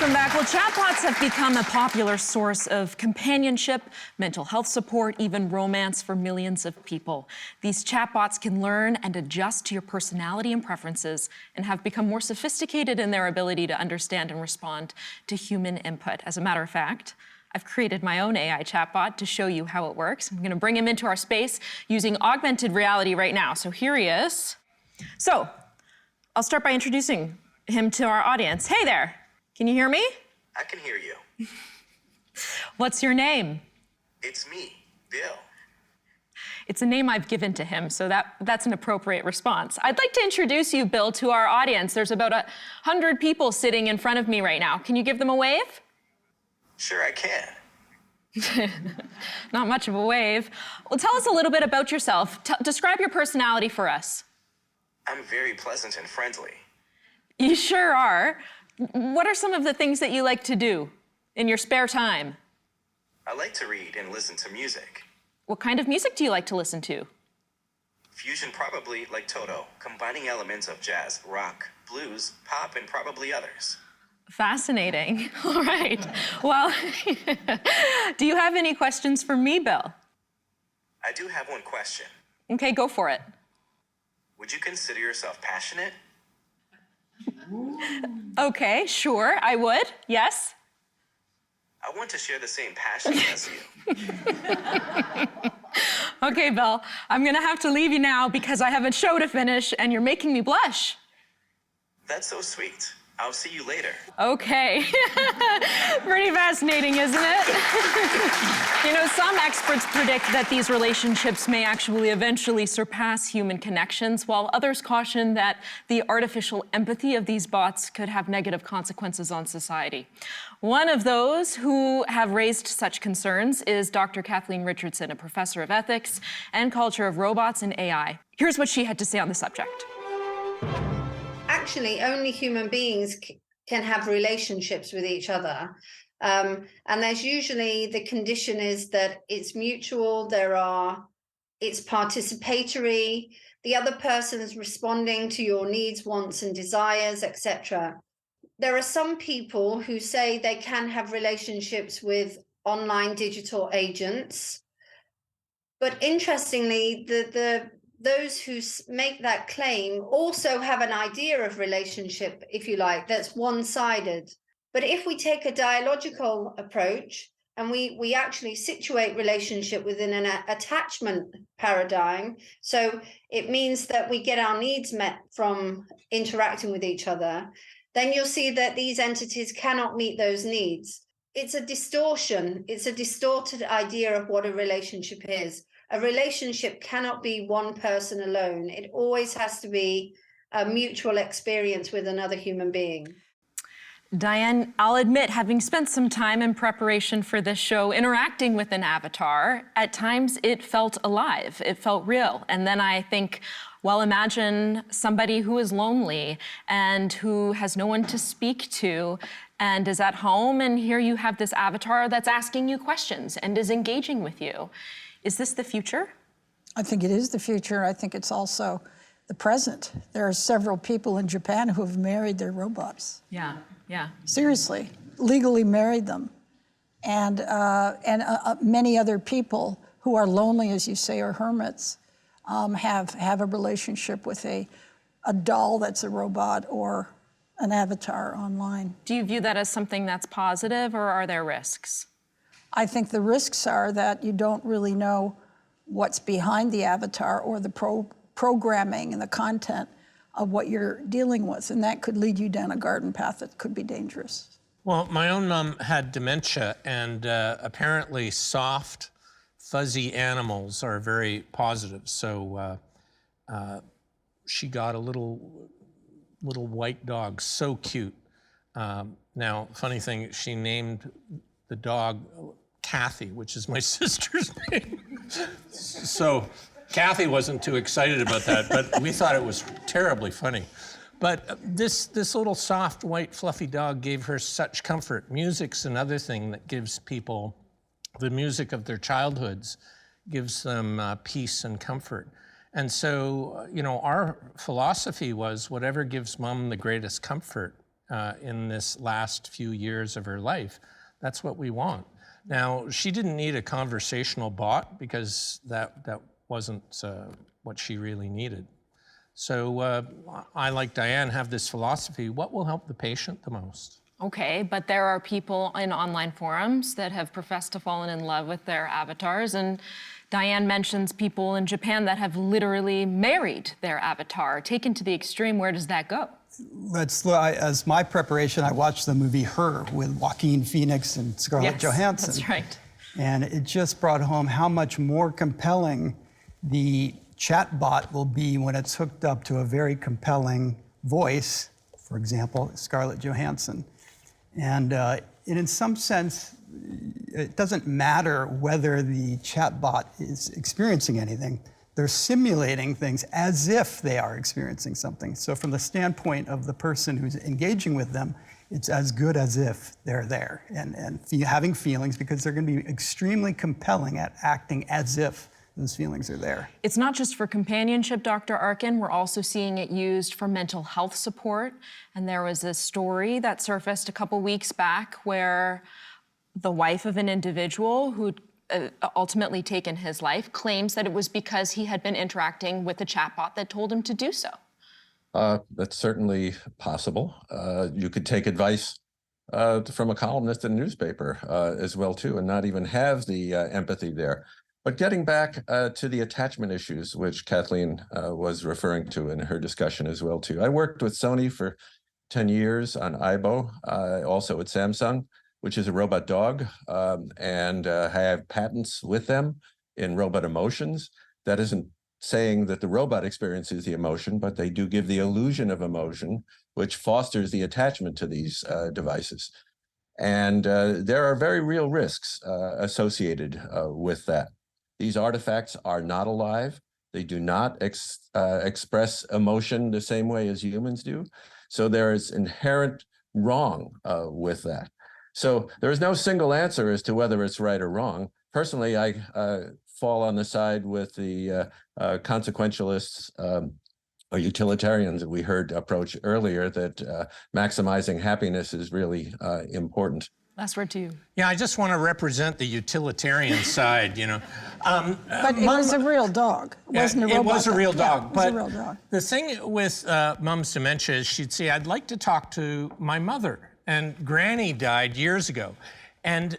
Welcome back. Well, chatbots have become a popular source of companionship, mental health support, even romance for millions of people. These chatbots can learn and adjust to your personality and preferences and have become more sophisticated in their ability to understand and respond to human input. As a matter of fact, I've created my own AI chatbot to show you how it works. I'm going to bring him into our space using augmented reality right now. So here he is. So I'll start by introducing him to our audience. Hey there. Can you hear me? I can hear you. What's your name? It's me, Bill. It's a name I've given to him, so that's an appropriate response. I'd like to introduce you, Bill, to our audience. There's about 100 people sitting in front of me right now. Can you give them a wave? Sure, I can. Not much of a wave. Well, tell us a little bit about yourself. Describe your personality for us. I'm very pleasant and friendly. You sure are. What are some of the things that you like to do in your spare time? I like to read and listen to music. What kind of music do you like to listen to? Fusion, probably like Toto, combining elements of jazz, rock, blues, pop, and probably others. Fascinating. All right. Well, do you have any questions for me, Bill? I do have one question. Okay, go for it. Would you consider yourself passionate? Okay, sure, I would, yes. I want to share the same passion as you. Okay, Bill, I'm gonna have to leave you now because I have a show to finish and you're making me blush. That's so sweet. I'll see you later. Okay. Pretty fascinating, isn't it? You know, some experts predict that these relationships may actually eventually surpass human connections, while others caution that the artificial empathy of these bots could have negative consequences on society. One of those who have raised such concerns is Dr. Kathleen Richardson, a professor of ethics and culture of robots and AI. Here's what she had to say on the subject. Actually, only human beings can have relationships with each other. And there's usually the condition is that it's mutual, it's participatory, the other person is responding to your needs, wants, and desires, etc. There are some people who say they can have relationships with online digital agents. But interestingly, those who make that claim also have an idea of relationship, if you like, that's one-sided. But if we take a dialogical approach and we actually situate relationship within an attachment paradigm, so it means that we get our needs met from interacting with each other, then you'll see that these entities cannot meet those needs. It's a distortion. It's a distorted idea of what a relationship is. A relationship cannot be one person alone. It always has to be a mutual experience with another human being. Diane, I'll admit, having spent some time in preparation for this show interacting with an avatar, at times it felt alive, it felt real. And then I think, well, imagine somebody who is lonely and who has no one to speak to and is at home, and here you have this avatar that's asking you questions and is engaging with you. Is this the future? I think it is the future. I think it's also the present. There are several people in Japan who have married their robots. Yeah, yeah. Seriously, legally married them. And many other people who are lonely, as you say, or hermits, have a relationship with a doll that's a robot or an avatar online. Do you view that as something that's positive, or are there risks? I think the risks are that you don't really know what's behind the avatar or the programming and the content of what you're dealing with, and that could lead you down a garden path that could be dangerous. Well, my own mom had dementia, and apparently soft, fuzzy animals are very positive. So she got a little white dog, so cute. Now, funny thing, she named the dog Kathy, which is my sister's name. So Kathy wasn't too excited about that, but we thought it was terribly funny. But this little soft, white, fluffy dog gave her such comfort. Music's another thing that gives people, the music of their childhoods, gives them peace and comfort. And so, you know, our philosophy was whatever gives mom the greatest comfort in this last few years of her life. That's what we want. Now, she didn't need a conversational bot because that wasn't what she really needed. So I, like Diane, have this philosophy: what will help the patient the most? Okay, but there are people in online forums that have professed to fallen in love with their avatars, and Diane mentions people in Japan that have literally married their avatar. Taken to the extreme, where does that go? As my preparation, I watched the movie Her with Joaquin Phoenix and Scarlett Johansson. That's right. And it just brought home how much more compelling the chatbot will be when it's hooked up to a very compelling voice, for example, Scarlett Johansson. And in some sense, it doesn't matter whether the chatbot is experiencing anything. They're simulating things as if they are experiencing something. So from the standpoint of the person who's engaging with them, it's as good as if they're there and having feelings, because they're going to be extremely compelling at acting as if those feelings are there. It's not just for companionship, Dr. Arkin. We're also seeing it used for mental health support. And there was a story that surfaced a couple weeks back where the wife of an individual who'd ultimately taken his life claims that it was because he had been interacting with a chatbot that told him to do so. That's certainly possible. You could take advice from a columnist in a newspaper as well, too, and not even have the empathy there. But getting back to the attachment issues, which Kathleen was referring to in her discussion as well, too. I worked with Sony for 10 years on Aibo, also at Samsung, which is a robot dog, and have patents with them in robot emotions. That isn't saying that the robot experiences the emotion, but they do give the illusion of emotion, which fosters the attachment to these devices. And there are very real risks associated with that. These artifacts are not alive. They do not express emotion the same way as humans do. So there is inherent wrong with that. So there is no single answer as to whether it's right or wrong. Personally, I fall on the side with the consequentialists or utilitarians that we heard approach earlier, that maximizing happiness is really important. Last word to you. Yeah, I just want to represent the utilitarian side, you know. But it was a real dog. It wasn't a robot. It was a real dog. Yeah, it was but a real dog. the thing with Mom's dementia is she'd say, I'd like to talk to my mother. And Granny died years ago. And,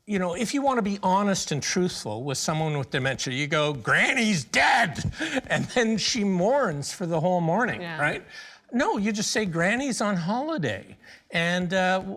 you know, if you want to be honest and truthful with someone with dementia, you go, Granny's dead. And then she mourns for the whole morning, right? No, you just say, Granny's on holiday. And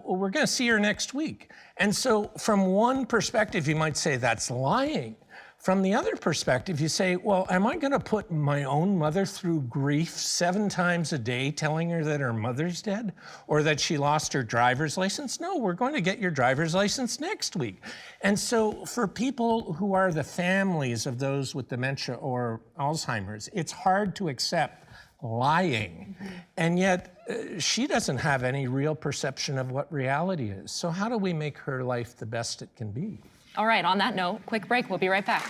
we're going to see her next week. And so from one perspective, you might say that's lying. From the other perspective, you say, well, am I going to put my own mother through grief 7 times a day telling her that her mother's dead or that she lost her driver's license? No, we're going to get your driver's license next week. And so for people who are the families of those with dementia or Alzheimer's, it's hard to accept lying. And yet she doesn't have any real perception of what reality is. So how do we make her life the best it can be? All right, on that note, quick break. We'll be right back.